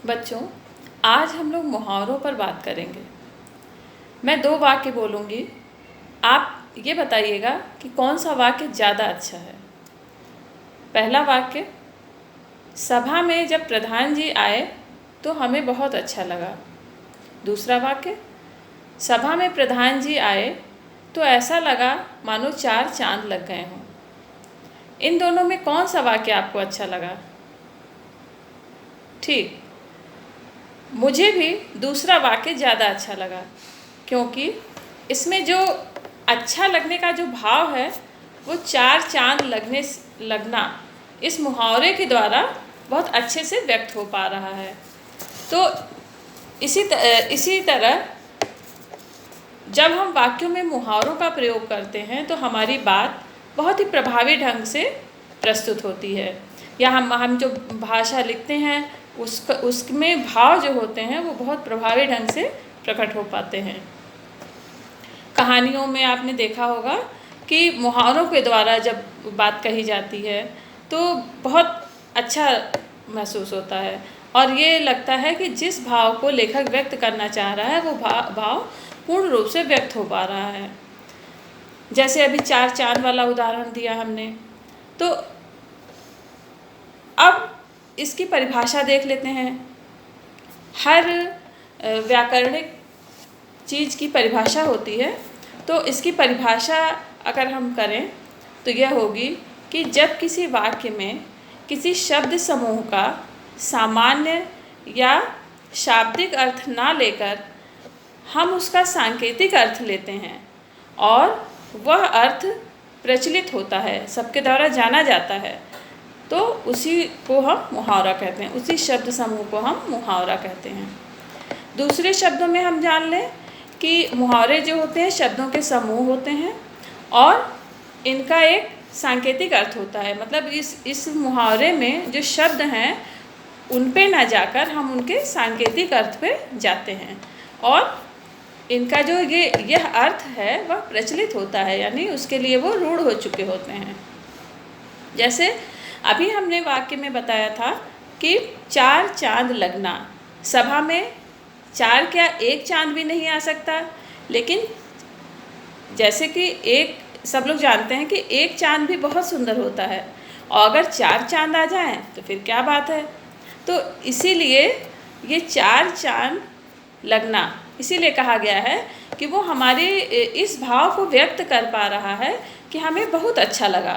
बच्चों, आज हम लोग मुहावरों पर बात करेंगे। मैं 2 वाक्य बोलूँगी, आप ये बताइएगा कि कौन सा वाक्य ज़्यादा अच्छा है। पहला वाक्य, सभा में जब प्रधान जी आए तो हमें बहुत अच्छा लगा। दूसरा वाक्य, सभा में प्रधान जी आए तो ऐसा लगा मानो 4 चाँद लग गए हों। इन दोनों में कौन सा वाक्य आपको अच्छा लगा? ठीक, मुझे भी दूसरा वाक्य ज़्यादा अच्छा लगा, क्योंकि इसमें जो अच्छा लगने का जो भाव है वो 4 चाँद लगना इस मुहावरे के द्वारा बहुत अच्छे से व्यक्त हो पा रहा है। तो इसी तरह जब हम वाक्यों में मुहावरों का प्रयोग करते हैं तो हमारी बात बहुत ही प्रभावी ढंग से प्रस्तुत होती है, या हम जो भाषा लिखते हैं उसमें भाव जो होते हैं वो बहुत प्रभावी ढंग से प्रकट हो पाते हैं। कहानियों में आपने देखा होगा कि मुहावरों के द्वारा जब बात कही जाती है तो बहुत अच्छा महसूस होता है, और ये लगता है कि जिस भाव को लेखक व्यक्त करना चाह रहा है वो भाव पूर्ण रूप से व्यक्त हो पा रहा है। जैसे अभी 4 चाँद वाला उदाहरण दिया हमने, तो अब इसकी परिभाषा देख लेते हैं। हर व्याकरणिक चीज़ की परिभाषा होती है, तो इसकी परिभाषा अगर हम करें तो यह होगी कि जब किसी वाक्य में किसी शब्द समूह का सामान्य या शाब्दिक अर्थ ना लेकर हम उसका सांकेतिक अर्थ लेते हैं और वह अर्थ प्रचलित होता है, सबके द्वारा जाना जाता है, तो उसी को हम मुहावरा कहते हैं, उसी शब्द समूह को हम मुहावरा कहते हैं। दूसरे शब्दों में हम जान लें कि मुहावरे जो होते हैं शब्दों के समूह होते हैं और इनका एक सांकेतिक अर्थ होता है। मतलब इस मुहावरे में जो शब्द हैं उन पे ना जाकर हम उनके सांकेतिक अर्थ पे जाते हैं, और इनका जो यह अर्थ है वह प्रचलित होता है, यानी उसके लिए वो रूढ़ हो चुके होते हैं। जैसे अभी हमने वाक्य में बताया था कि 4 चाँद लगना, सभा में 4 क्या 1 चाँद भी नहीं आ सकता, लेकिन जैसे कि सब लोग जानते हैं कि 1 चाँद भी बहुत सुंदर होता है, और अगर 4 चाँद आ जाएं तो फिर क्या बात है। तो इसीलिए ये 4 चाँद लगना इसीलिए कहा गया है कि वो हमारे इस भाव को व्यक्त कर पा रहा है कि हमें बहुत अच्छा लगा।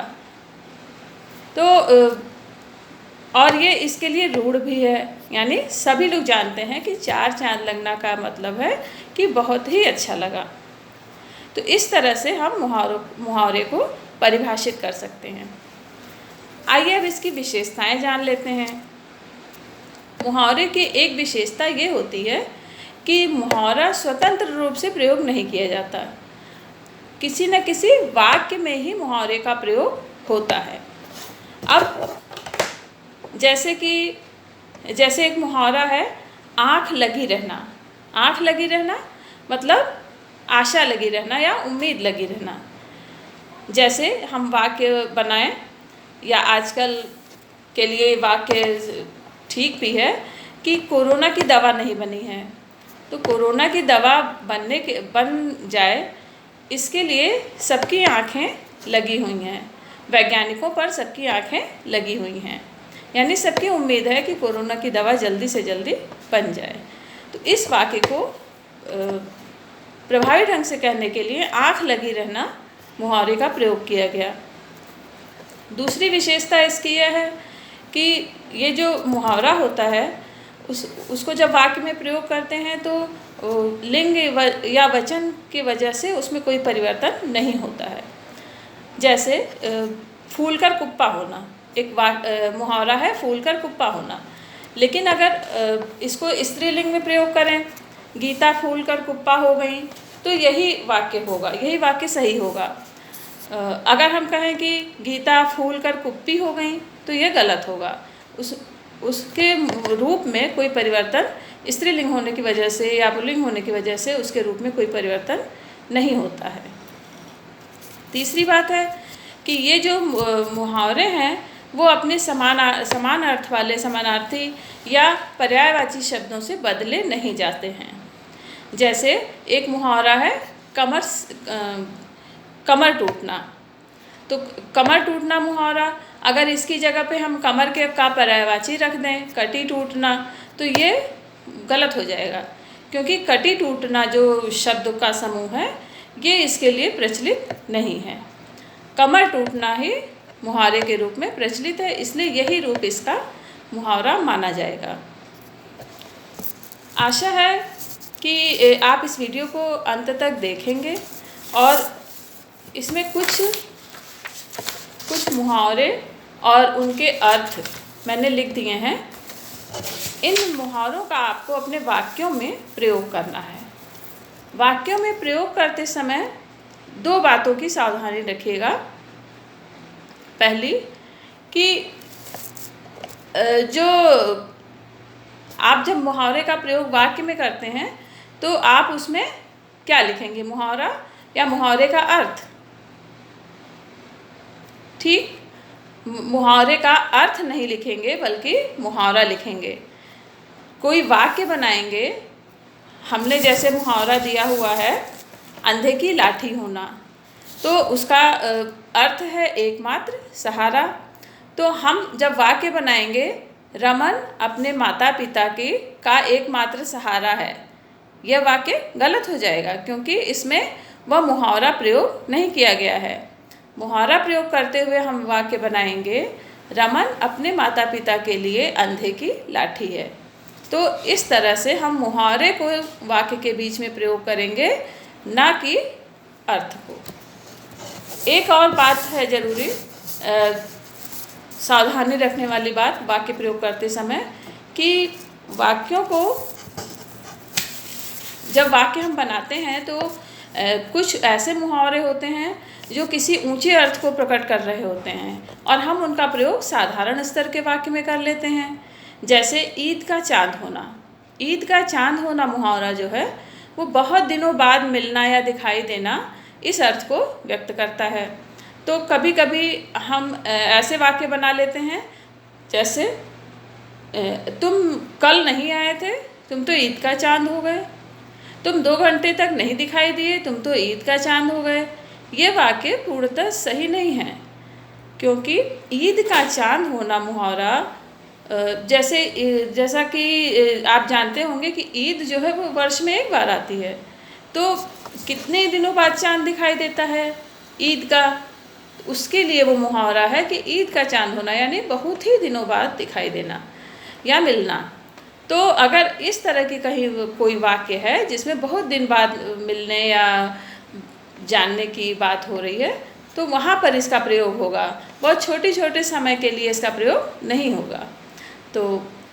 तो और ये इसके लिए रूढ़ भी है, यानी सभी लोग जानते हैं कि 4 चाँद लगना का मतलब है कि बहुत ही अच्छा लगा। तो इस तरह से हम मुहावरे को परिभाषित कर सकते हैं। आइए अब इसकी विशेषताएं जान लेते हैं। मुहावरे की एक विशेषता ये होती है कि मुहावरा स्वतंत्र रूप से प्रयोग नहीं किया जाता, किसी न किसी वाक्य में ही मुहावरे का प्रयोग होता है। अब जैसे एक मुहावरा है, आँख लगी रहना। आँख लगी रहना मतलब आशा लगी रहना या उम्मीद लगी रहना। जैसे हम वाक्य बनाएं, या आजकल के लिए वाक्य ठीक भी है कि कोरोना की दवा नहीं बनी है, तो कोरोना की दवा बन जाए इसके लिए सबकी आँखें लगी हुई हैं, वैज्ञानिकों पर सबकी आँखें लगी हुई हैं, यानी सबकी उम्मीद है कि कोरोना की दवा जल्दी से जल्दी बन जाए। तो इस वाक्य को प्रभावी ढंग से कहने के लिए आँख लगी रहना मुहावरे का प्रयोग किया गया। दूसरी विशेषता इसकी यह है कि ये जो मुहावरा होता है उसको जब वाक्य में प्रयोग करते हैं तो लिंग या वचन की वजह से उसमें कोई परिवर्तन नहीं होता है। जैसे फूलकर कुप्पा होना, एक मुहावरा है फूलकर कुप्पा होना, लेकिन अगर इसको स्त्रीलिंग में प्रयोग करें, गीता फूलकर कुप्पा हो गई, तो यही वाक्य होगा, यही वाक्य सही होगा। अगर हम कहें कि गीता फूलकर कुप्पी हो गई तो यह गलत होगा, उसके रूप में कोई परिवर्तन स्त्रीलिंग होने की वजह से या पुल्लिंग होने की वजह से उसके रूप में कोई परिवर्तन नहीं होता है। तीसरी बात है कि ये जो मुहावरे हैं वो अपने समान अर्थ वाले समानार्थी या पर्यायवाची शब्दों से बदले नहीं जाते हैं। जैसे एक मुहावरा है कमर टूटना। तो कमर टूटना मुहावरा, अगर इसकी जगह पे हम कमर के का पर्यायवाची रख दें कटी टूटना, तो ये गलत हो जाएगा, क्योंकि कटी टूटना जो शब्द का समूह है ये इसके लिए प्रचलित नहीं है। कमर टूटना ही मुहावरे के रूप में प्रचलित है, इसलिए यही रूप इसका मुहावरा माना जाएगा। आशा है कि आप इस वीडियो को अंत तक देखेंगे और इसमें कुछ मुहावरे और उनके अर्थ मैंने लिख दिए हैं। इन मुहावरों का आपको अपने वाक्यों में प्रयोग करना है। वाक्यों में प्रयोग करते समय 2 बातों की सावधानी रखिएगा। पहली कि जो आप जब मुहावरे का प्रयोग वाक्य में करते हैं तो आप उसमें क्या लिखेंगे, मुहावरा या मुहावरे का अर्थ। ठीक, मुहावरे का अर्थ नहीं लिखेंगे बल्कि मुहावरा लिखेंगे। कोई वाक्य बनाएंगे, हमने जैसे मुहावरा दिया हुआ है अंधे की लाठी होना, तो उसका अर्थ है एकमात्र सहारा। तो हम जब वाक्य बनाएंगे रमन अपने माता पिता का एकमात्र सहारा है, यह वाक्य गलत हो जाएगा, क्योंकि इसमें वह मुहावरा प्रयोग नहीं किया गया है। मुहावरा प्रयोग करते हुए हम वाक्य बनाएंगे रमन अपने माता पिता के लिए अंधे की लाठी है। तो इस तरह से हम मुहावरे को वाक्य के बीच में प्रयोग करेंगे, ना कि अर्थ को। एक और बात है ज़रूरी सावधानी रखने वाली बात वाक्य प्रयोग करते समय, कि वाक्यों को जब वाक्य हम बनाते हैं तो कुछ ऐसे मुहावरे होते हैं जो किसी ऊंचे अर्थ को प्रकट कर रहे होते हैं और हम उनका प्रयोग साधारण स्तर के वाक्य में कर लेते हैं। जैसे ईद का चाँद होना। ईद का चाँद होना मुहावरा जो है वो बहुत दिनों बाद मिलना या दिखाई देना, इस अर्थ को व्यक्त करता है। तो कभी कभी हम ऐसे वाक्य बना लेते हैं जैसे तुम कल नहीं आए थे, तुम तो ईद का चाँद हो गए। तुम 2 घंटे तक नहीं दिखाई दिए, तुम तो ईद का चाँद हो गए। ये वाक्य पूर्णतः सही नहीं है, क्योंकि ईद का चाँद होना मुहावरा जैसा कि आप जानते होंगे कि ईद जो है वो वर्ष में एक बार आती है, तो कितने दिनों बाद चाँद दिखाई देता है ईद का, उसके लिए वो मुहावरा है कि ईद का चाँद होना, यानी बहुत ही दिनों बाद दिखाई देना या मिलना। तो अगर इस तरह की कहीं कोई वाक्य है जिसमें बहुत दिन बाद मिलने या जानने की बात हो रही है, तो वहाँ पर इसका प्रयोग होगा। बहुत छोटे समय के लिए इसका प्रयोग नहीं होगा। तो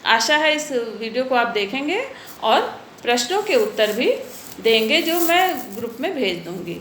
आशा है इस वीडियो को आप देखेंगे और प्रश्नों के उत्तर भी देंगे जो मैं ग्रुप में भेज दूँगी।